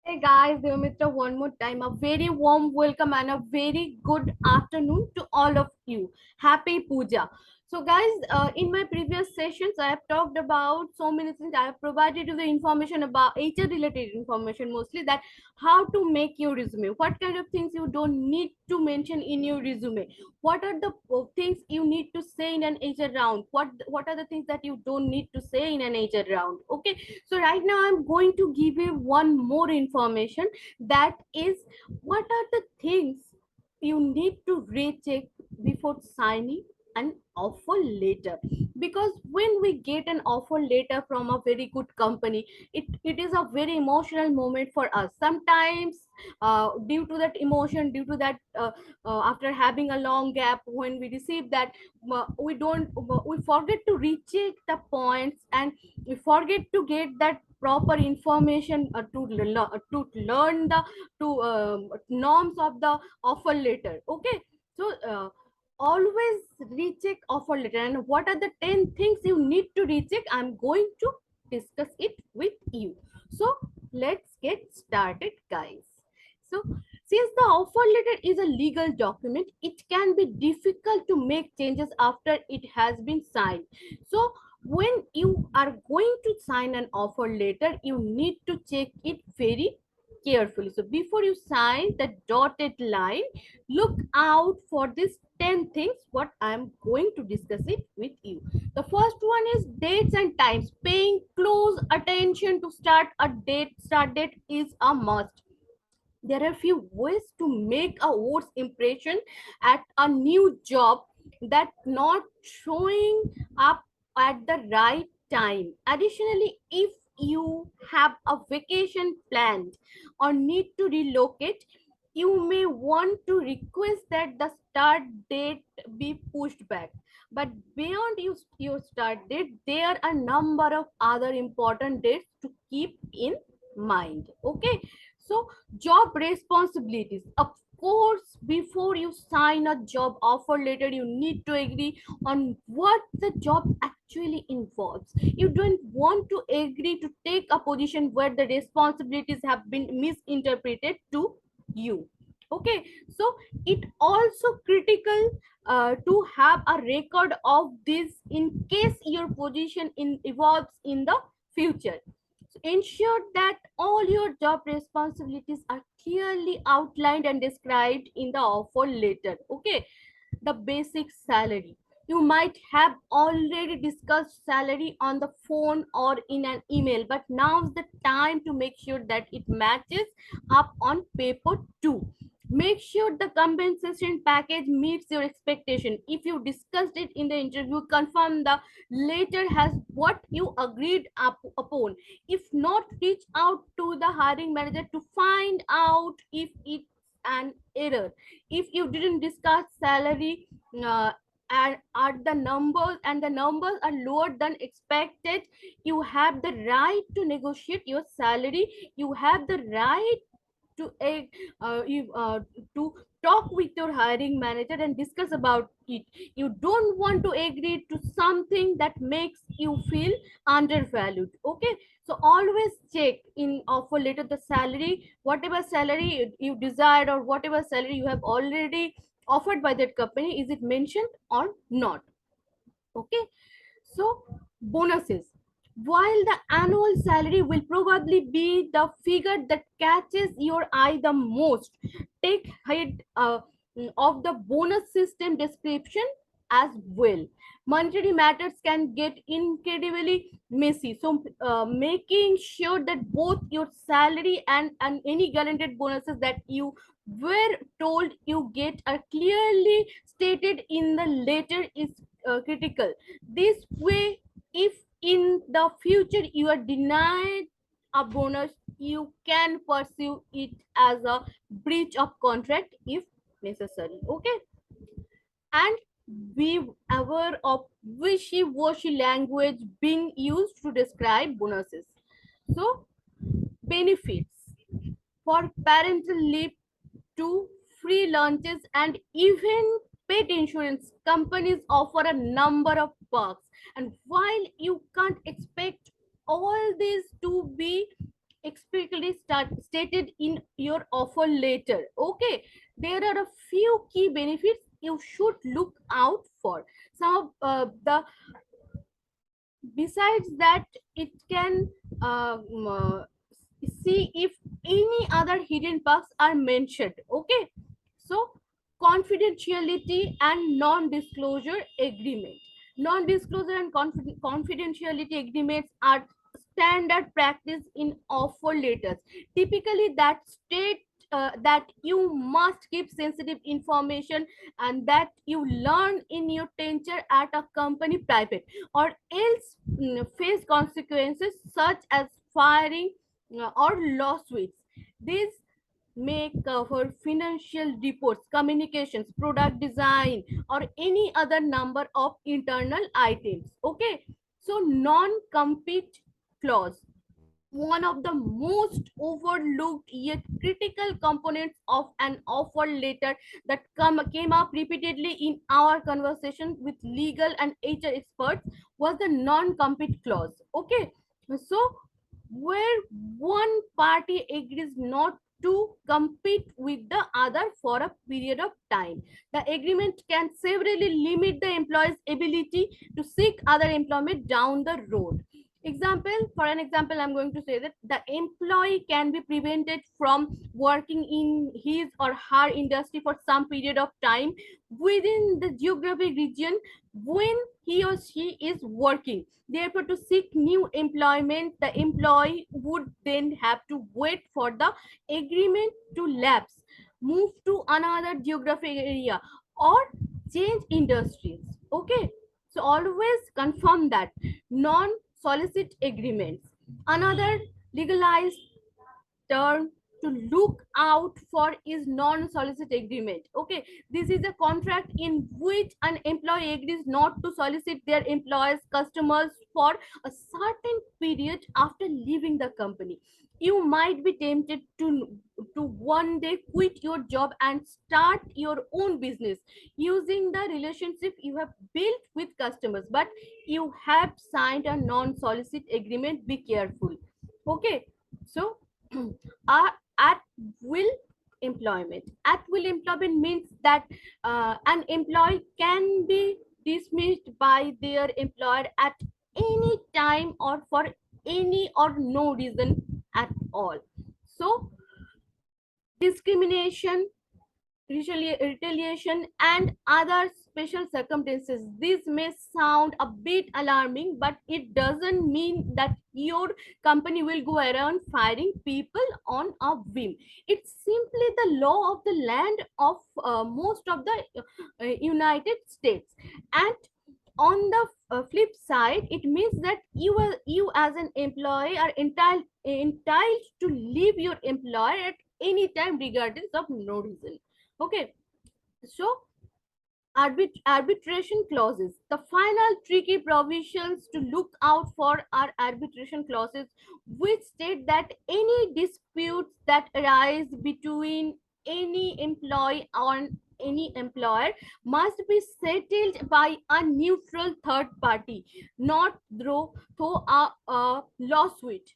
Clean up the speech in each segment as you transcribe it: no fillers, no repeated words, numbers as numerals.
Hey guys, Mitra, one more time. A very warm welcome and a very good afternoon to all of you. Happy Puja. So, guys, in my previous sessions, I have talked about so many things. I have provided you the information about HR related information, mostly that how to make your resume, what kind of things you don't need to mention in your resume, what are the things you need to say in an HR round, what are the things that you don't need to say in an HR round. Okay, so right now I'm going to give you one more information, that is what are the things you need to recheck before signing an offer letter. Because when we get an offer letter from a very good company, it is a very emotional moment for us. Sometimes due to that emotion, due to that after having a long gap, when we receive that, we forget to recheck the points, and we forget to get that proper information to learn the norms of the offer letter. Okay, so always recheck offer letter, and what are the 10 things you need to recheck, I'm going to discuss it with you. So let's get started, guys. So since the offer letter is a legal document, it can be difficult to make changes after it has been signed. So when you are going to sign an offer letter, you need to check it very carefully. So before you sign the dotted line, look out for these 10 things what I am going to discuss it with you. The first one is dates and times. Paying close attention to start date is a must. There are few ways to make a worse impression at a new job that not showing up at the right time. Additionally, if you have a vacation planned or need to relocate, you may want to request that the start date be pushed back. But beyond your start date, there are a number of other important dates to keep in mind. Okay, so job responsibilities. Of course, before you sign a job offer letter, you need to agree on what the job actually involves. You don't want to agree to take a position where the responsibilities have been misinterpreted to you. Okay, so it also critical to have a record of this in case your position evolves in the future. So ensure that all your job responsibilities are clearly outlined and described in the offer letter. Okay, the basic salary. You might have already discussed salary on the phone or in an email, but now's the time to make sure that it matches up on paper too. Make sure the compensation package meets your expectation. If you discussed it in the interview, confirm the letter has what you agreed upon. If not, reach out to the hiring manager to find out if it's an error. If you didn't discuss salary uh, and are the numbers and the numbers are lower than expected, you have the right to negotiate your salary. You have the right to to talk with your hiring manager and discuss about it. You don't want to agree to something that makes you feel undervalued. Okay, so always check in offer letter the salary, whatever salary you desired or whatever salary you have already offered by that company, is it mentioned or not. Okay, so bonuses. While the annual salary will probably be the figure that catches your eye the most, take heed of the bonus system description as well. Monetary matters can get incredibly messy, so making sure that both your salary and any guaranteed bonuses that you were told you get are clearly stated in the letter is critical. This way, if in the future you are denied a bonus, you can pursue it as a breach of contract if necessary. Okay, and be aware of wishy-washy language being used to describe bonuses. So benefits for parental leave to free lunches and even pet insurance, companies offer a number of perks. And while you can't expect all these to be specifically stated in your offer letter. Okay, there are a few key benefits you should look out for. Some of the besides that, it can see if any other hidden perks are mentioned. Okay, so confidentiality and non-disclosure agreement. Non-disclosure and confidentiality agreements are standard practice in offer letters. Typically that state that you must keep sensitive information and that you learn in your tenure at a company private, or else face consequences such as firing or lawsuits. These may cover financial reports, communications, product design, or any other number of internal items. Okay, so non-compete clause, one of the most overlooked yet critical components of an offer letter that came up repeatedly in our conversation with legal and HR experts, was the non-compete clause. Okay, so where one party agrees not to compete with the other for a period of time. The agreement can severely limit the employee's ability to seek other employment down the road. For an example, I'm going to say that the employee can be prevented from working in his or her industry for some period of time within the geographic region when he or she is working. Therefore, to seek new employment, the employee would then have to wait for the agreement to lapse, move to another geographic area, or change industries. Okay, so always confirm that. Non solicit agreements, another legalized term to look out for is non-solicit agreement. Okay, this is a contract in which an employee agrees not to solicit their employers customers for a certain period after leaving the company. You might be tempted to one day quit your job and start your own business using the relationship you have built with customers, but you have signed a non-solicit agreement. Be careful. Okay, so at will employment. At will employment means that an employee can be dismissed by their employer at any time or for any or no reason at all. So discrimination, retaliation, and other special circumstances. This may sound a bit alarming, but it doesn't mean that your company will go around firing people on a whim. It's simply the law of the land of most of the United States. And on the flip side, it means that you as an employee are entitled to leave your employer at any time regardless of no reason. Okay, so arbitration clauses. The final tricky provisions to look out for are arbitration clauses, which state that any disputes that arise between any employee or any employer must be settled by a neutral third party, not through a lawsuit.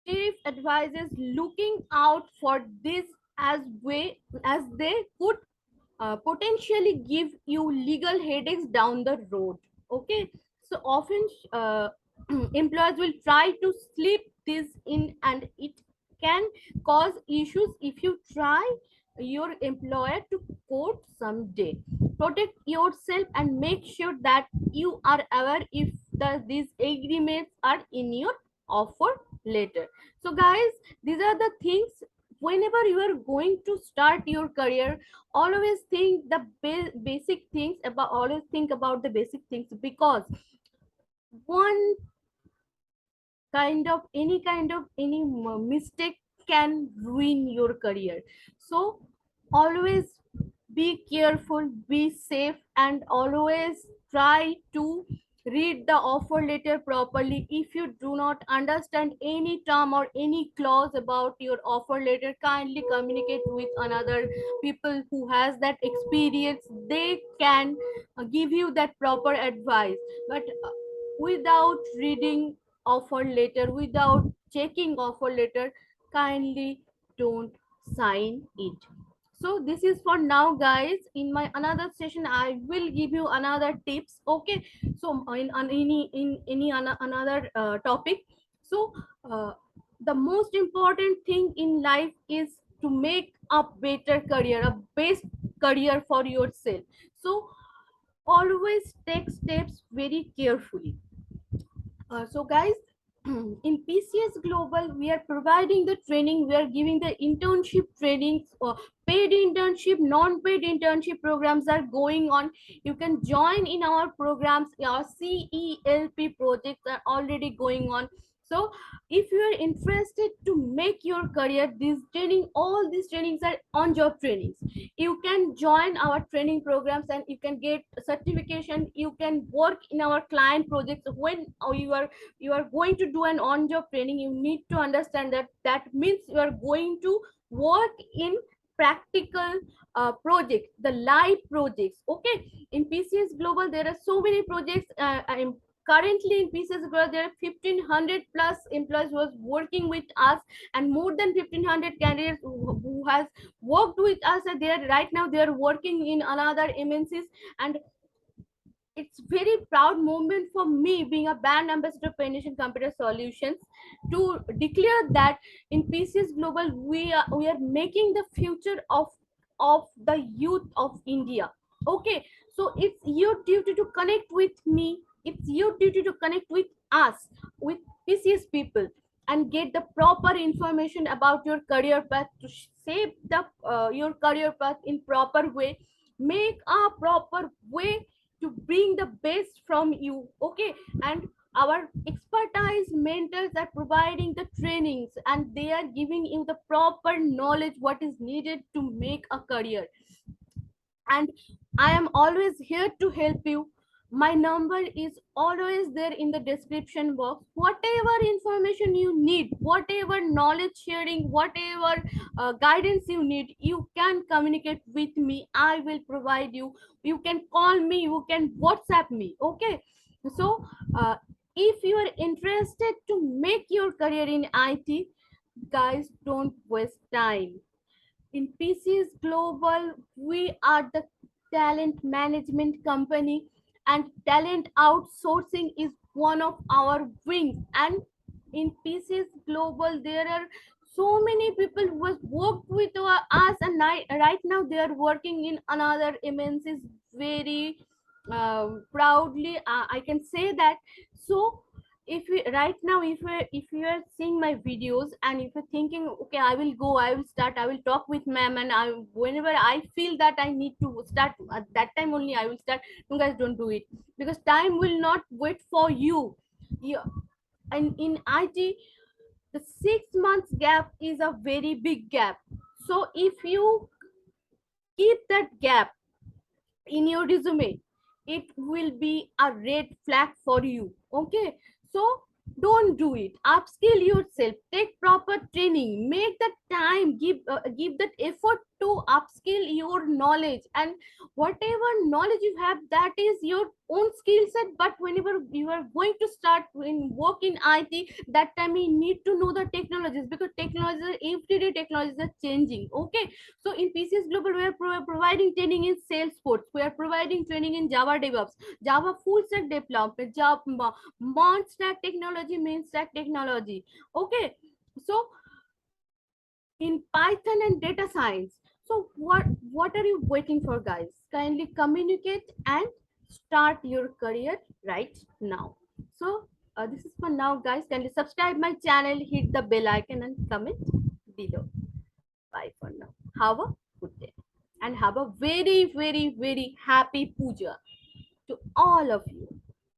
Chief advises looking out for this as they could potentially give you legal headaches down the road. Okay, so often employers will try to slip this in, and it can cause issues if you try your employer to court someday. Protect yourself and make sure that you are aware if these agreements are in your offer letter. So guys, these are the things. Whenever you are going to start your career, always think the basic things about, always think about the basic things, because one kind of any mistake can ruin your career. So always be careful, be safe, and always try to read the offer letter properly. If you do not understand any term or any clause about your offer letter, kindly communicate with another people who has that experience. They can give you that proper advice. But without reading offer letter, without checking offer letter, kindly don't sign it. So this is for now, guys. In my another session I will give you another tips. Okay, so in another topic. So uh, the most important thing in life is to make a better career, a best career for yourself. So always take steps very carefully. So guys, in PCS Global, we are providing the training. We are giving the internship trainings, or paid internship, non-paid internship programs are going on. You can join in our programs. Our CELP projects are already going on. So if you are interested to make your career, this training, all these trainings are on-job trainings. You can join our training programs and you can get certification. You can work in our client projects. When you are going to do an on job training, you need to understand that that means you are going to work in practical projects, the live projects. Okay, in PCS Global there are so many projects. I'm currently in PCS Global there are 1500 plus employees who are working with us, and more than 1500 candidates who has worked with us, and they are right now they are working in another MNCs. And it's very proud moment for me being a brand ambassador for Nation Computer Solutions to declare that in PCS Global we are making the future of the youth of India. Okay, so it's your duty to connect with me. It's your duty to connect with us, with PCS people, and get the proper information about your career path to shape the your career path in proper way. Make a proper way to bring the best from you. Okay, and our expertise mentors are providing the trainings, and they are giving you the proper knowledge what is needed to make a career. And I am always here to help you. My number is always there in the description box. Whatever information you need, whatever knowledge sharing, whatever guidance you need, you can communicate with me. I will provide you. You can call me, you can WhatsApp me. Okay, so if you are interested to make your career in IT, guys, don't waste time. In PCS Global, we are the talent management company, and talent outsourcing is one of our wings. And in PCS Global, there are so many people who have worked with us, and right now they are working in another MNCs very proudly. I can say that. So if we right now, if you are seeing my videos and if you're thinking, okay, I will go, I will start, I will talk with ma'am, and I whenever I feel that I need to start, at that time only I will start. You guys, don't do it, because time will not wait for you. You, and in IT, the 6 months gap is a very big gap. So if you keep that gap in your resume, it will be a red flag for you. Okay, so don't do it. Upskill yourself, take proper training, make the time, give that effort to upskill your knowledge. And whatever knowledge you have, that is your own skill set. But whenever you are going to start in work in IT, that time you need to know the technologies, because technologies, everyday technologies are changing. Okay, so in PCS Global, we are providing training in Salesforce. We are providing training in Java DevOps, Java full stack development, Java Mon stack technology, main stack technology. Okay, so in Python and data science. So what are you waiting for, guys? Kindly communicate and start your career right now. So this is for now, guys. Kindly subscribe my channel, hit the bell icon, and comment below. Bye for now. Have a good day. And have a very, very, very happy puja to all of you.